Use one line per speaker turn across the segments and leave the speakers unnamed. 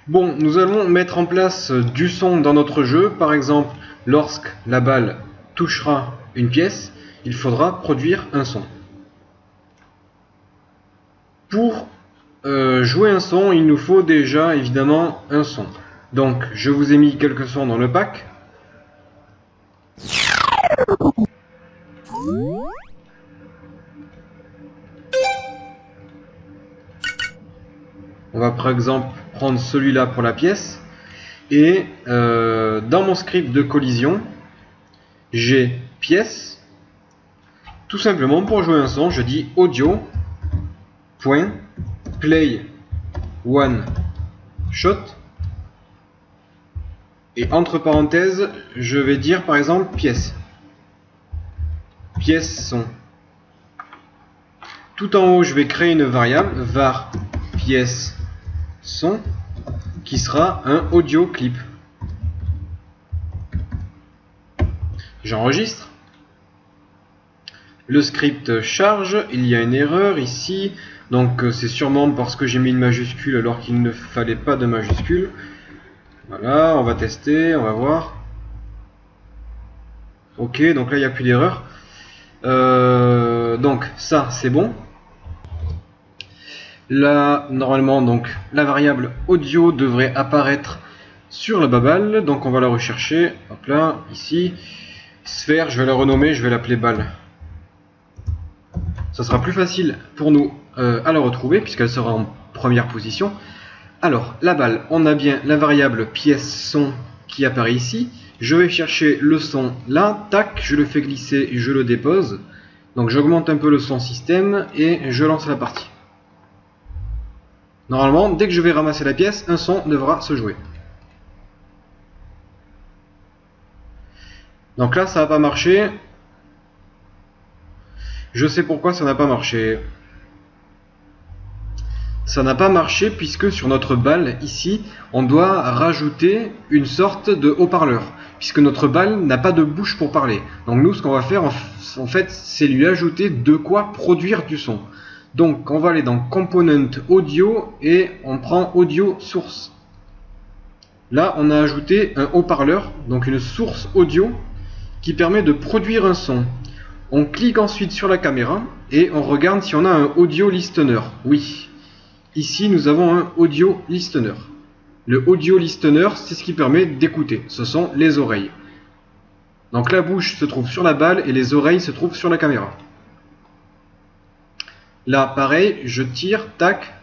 Bon, nous allons mettre en place du son dans notre jeu. Par exemple, lorsque la balle touchera une pièce, il faudra produire un son. Pour jouer un son, il nous faut déjà évidemment un son. Donc, je vous ai mis quelques sons dans le pack. On va par exemple prendre celui-là pour la pièce. Et dans mon script de collision, j'ai pièce. Tout simplement pour jouer un son, je dis audio point play one shot. Et entre parenthèses, je vais dire par exemple pièce. Pièce son. Tout en haut, je vais créer une variable var pièce son qui sera un audio clip. J'enregistre. Le script charge, il y a une erreur ici, donc c'est sûrement parce que j'ai mis une majuscule alors qu'il ne fallait pas de majuscule. Voilà, on va tester, on va voir. Ok, donc là il n'y a plus d'erreur. Donc ça c'est bon. Là normalement donc la variable audio devrait apparaître sur la balle, donc on va la rechercher. Hop là, ici. Sphère, je vais la renommer, je vais l'appeler balle. Ça sera plus facile pour nous à la retrouver puisqu'elle sera en première position. Alors, la balle, on a bien la variable pièce son qui apparaît ici. Je vais chercher le son là, tac, je le fais glisser et je le dépose. Donc j'augmente un peu le son système et je lance la partie. Normalement, dès que je vais ramasser la pièce, un son devra se jouer. Donc là, ça n'a pas marché. Je sais pourquoi ça n'a pas marché. Ça n'a pas marché puisque sur notre balle, ici, on doit rajouter une sorte de haut-parleur. Puisque notre balle n'a pas de bouche pour parler. Donc nous, ce qu'on va faire, en fait, c'est lui ajouter de quoi produire du son. Donc on va aller dans Component Audio et on prend Audio Source. Là, on a ajouté un haut-parleur, donc une source audio, qui permet de produire un son. On clique ensuite sur la caméra et on regarde si on a un audio listener. Oui. Ici, nous avons un audio listener. Le audio listener, c'est ce qui permet d'écouter. Ce sont les oreilles. Donc la bouche se trouve sur la balle et les oreilles se trouvent sur la caméra. Là, pareil, je tire, tac.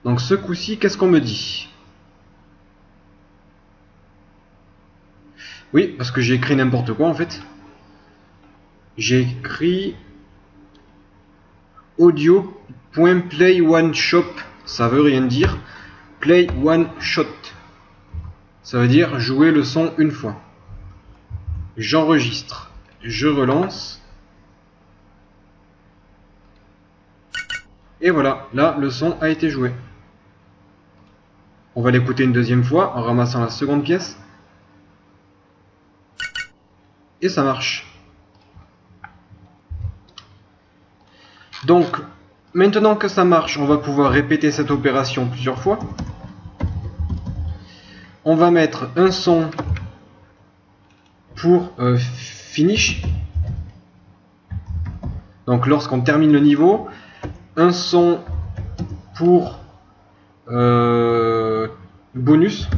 Donc ce coup-ci, qu'est-ce qu'on me dit? Oui, parce que j'ai écrit n'importe quoi en fait. J'ai écrit audio.play one shot. Ça veut rien dire. Play one shot. Ça veut dire jouer le son une fois. J'enregistre. Je relance. Et voilà, là le son a été joué. On va l'écouter une deuxième fois en ramassant la seconde pièce. Et ça marche. Donc, maintenant que ça marche, on va pouvoir répéter cette opération plusieurs fois. On va mettre un son pour finish. Donc lorsqu'on termine le niveau, un son pour bonus.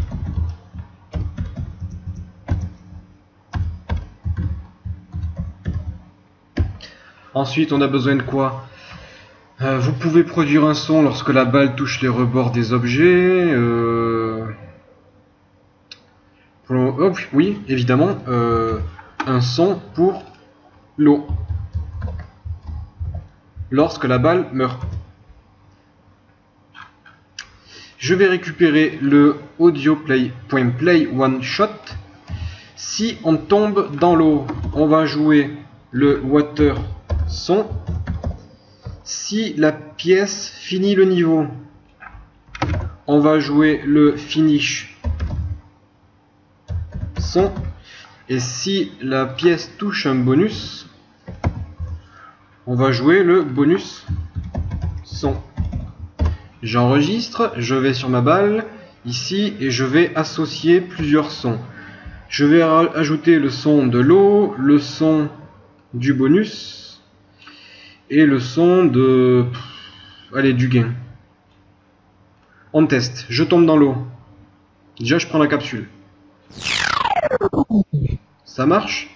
Ensuite, on a besoin de quoi? Vous pouvez produire un son lorsque la balle touche les rebords des objets. Oh, oui, évidemment, un son pour l'eau. Lorsque la balle meurt. Je vais récupérer le audio.play one shot. Si on tombe dans l'eau, on va jouer le water son. Si la pièce finit le niveau, on va jouer le finish son. Et si la pièce touche un bonus, on va jouer le bonus son. J'enregistre, je vais sur ma balle, ici, et je vais associer plusieurs sons. Je vais ajouter le son de l'eau, le son du bonus, et le son de... allez, du gain. On teste, je tombe dans l'eau. Déjà, je prends la capsule. Ça marche?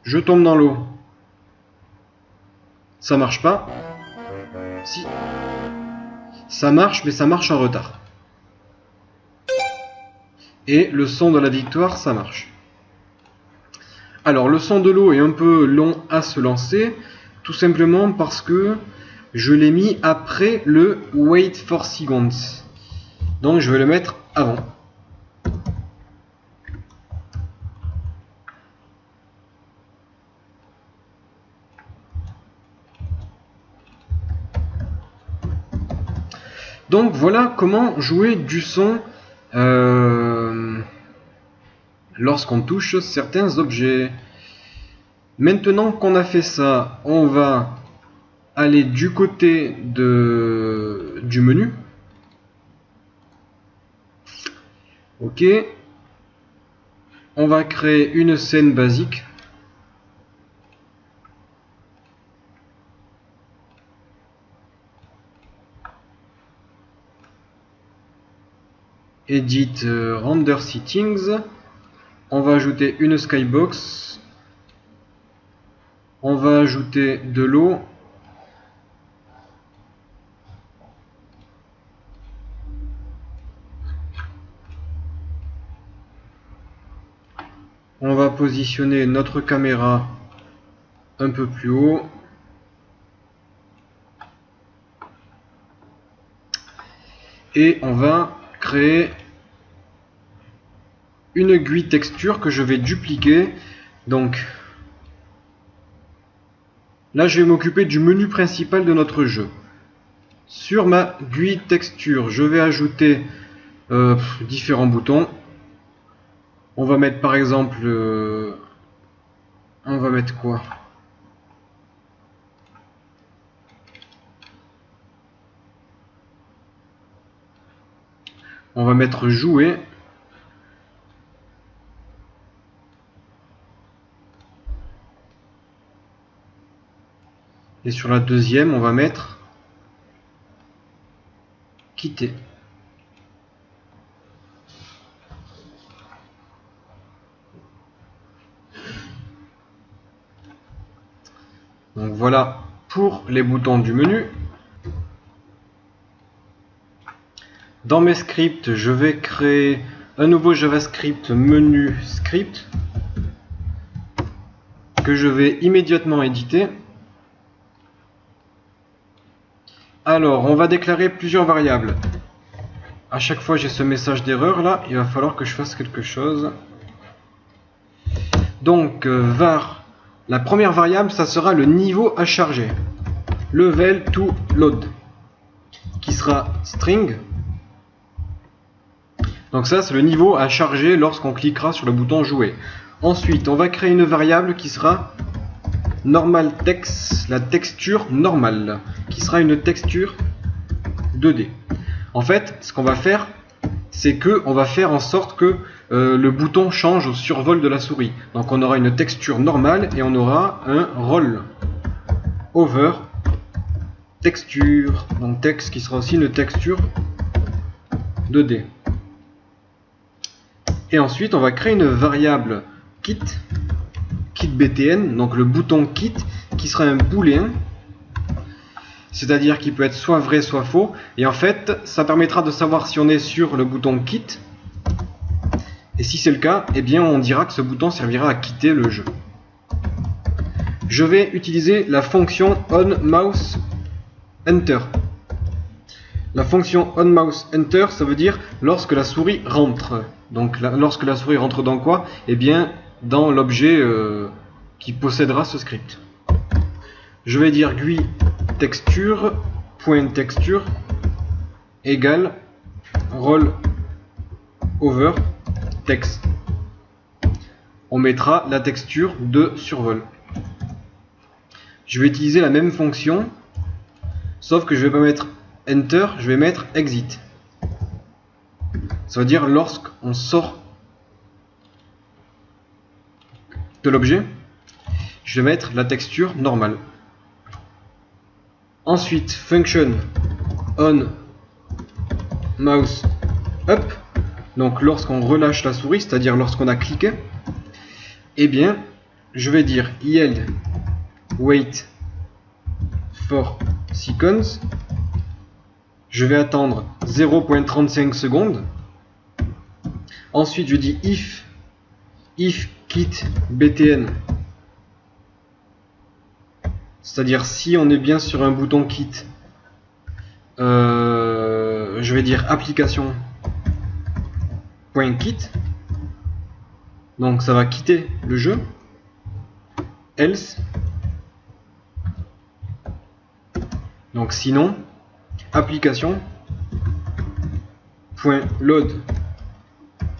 Je tombe dans l'eau. Ça marche pas? Si. Ça marche, mais ça marche en retard. Et le son de la victoire, ça marche. Alors, le son de l'eau est un peu long à se lancer, tout simplement parce que je l'ai mis après le Wait for Seconds. Donc, je vais le mettre avant. Donc voilà comment jouer du son lorsqu'on touche certains objets. Maintenant qu'on a fait ça, on va aller du côté du menu. Ok. On va créer une scène basique. Edit Render Settings. On va ajouter une skybox. On va ajouter de l'eau. On va positionner notre caméra un peu plus haut. Et on va créer une GUI texture que je vais dupliquer. Donc là, je vais m'occuper du menu principal de notre jeu. Sur ma GUI texture, je vais ajouter différents boutons. On va mettre par exemple... on va mettre quoi? On va mettre jouer. Et sur la deuxième, on va mettre quitter. Donc voilà pour les boutons du menu. Dans mes scripts, je vais créer un nouveau JavaScript menu script que je vais immédiatement éditer. Alors, on va déclarer plusieurs variables. À chaque fois, j'ai ce message d'erreur là. Il va falloir que je fasse quelque chose. Donc, var, la première variable, ça sera le niveau à charger. Level to load, qui sera string. Donc ça, c'est le niveau à charger lorsqu'on cliquera sur le bouton jouer. Ensuite, on va créer une variable qui sera normal text, la texture normale, qui sera une texture 2D. En fait, ce qu'on va faire, c'est que on va faire en sorte que le bouton change au survol de la souris. Donc on aura une texture normale et on aura un roll over texture. Donc texte qui sera aussi une texture 2D. Et ensuite, on va créer une variable kit btn, donc le bouton kit, qui sera un booléen, c'est-à-dire qu'il peut être soit vrai, soit faux. Et en fait, ça permettra de savoir si on est sur le bouton kit. Et si c'est le cas, eh bien, on dira que ce bouton servira à quitter le jeu. Je vais utiliser la fonction onMouseEnter. La fonction onMouseEnter, ça veut dire lorsque la souris rentre. Donc lorsque la souris rentre dans quoi? Eh bien dans l'objet qui possédera ce script. Je vais dire GUI texture point texture égale roll over text. On mettra la texture de survol. Je vais utiliser la même fonction, sauf que je vais pas mettre Enter, je vais mettre exit. Ça veut dire lorsqu'on sort de l'objet, je vais mettre la texture normale. Ensuite, function on mouse up. Donc lorsqu'on relâche la souris, c'est-à-dire lorsqu'on a cliqué, eh bien, je vais dire yield wait for seconds. Je vais attendre 0.35 secondes. Ensuite, je dis if kit btn. C'est-à-dire si on est bien sur un bouton kit, je vais dire application .kit. Donc ça va quitter le jeu. Else. Donc sinon, application .load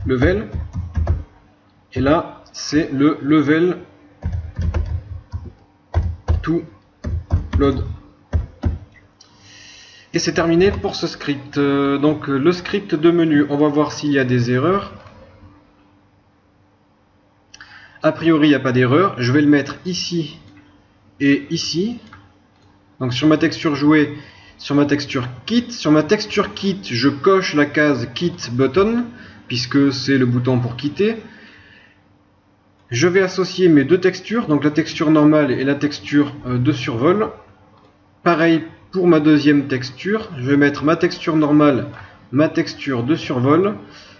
level. Et là, c'est le level to load. Et c'est terminé pour ce script. Donc le script de menu, on va voir s'il y a des erreurs. A priori, il n'y a pas d'erreur. Je vais le mettre ici et ici. Donc sur ma texture jouée, sur ma texture kit. Sur ma texture kit, je coche la case kit button, puisque c'est le bouton pour quitter. Je vais associer mes deux textures, donc la texture normale et la texture de survol. Pareil pour ma deuxième texture, je vais mettre ma texture normale, ma texture de survol.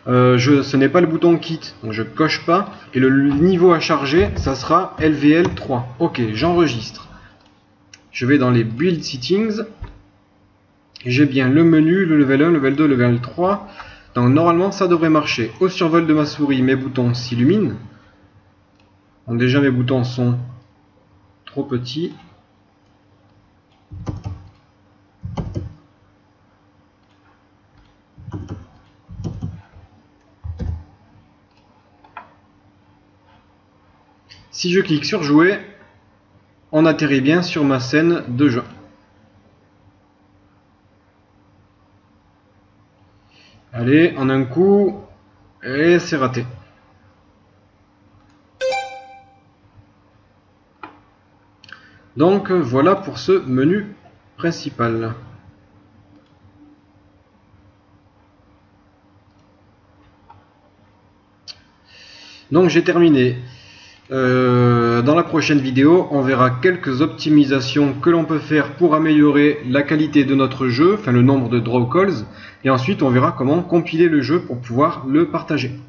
Ce n'est pas le bouton kit, donc je coche pas. Et le niveau à charger, ça sera LVL 3. Ok, j'enregistre. Je vais dans les build settings. J'ai bien le menu, le level 1, level 2, level 3. Donc normalement ça devrait marcher. Au survol de ma souris, mes boutons s'illuminent. Donc déjà mes boutons sont trop petits. Si je clique sur jouer, on atterrit bien sur ma scène de jeu. Allez, en un coup, et c'est raté. Donc voilà pour ce menu principal. Donc j'ai terminé. Dans la prochaine vidéo, on verra quelques optimisations que l'on peut faire pour améliorer la qualité de notre jeu, enfin le nombre de draw calls, et ensuite on verra comment compiler le jeu pour pouvoir le partager.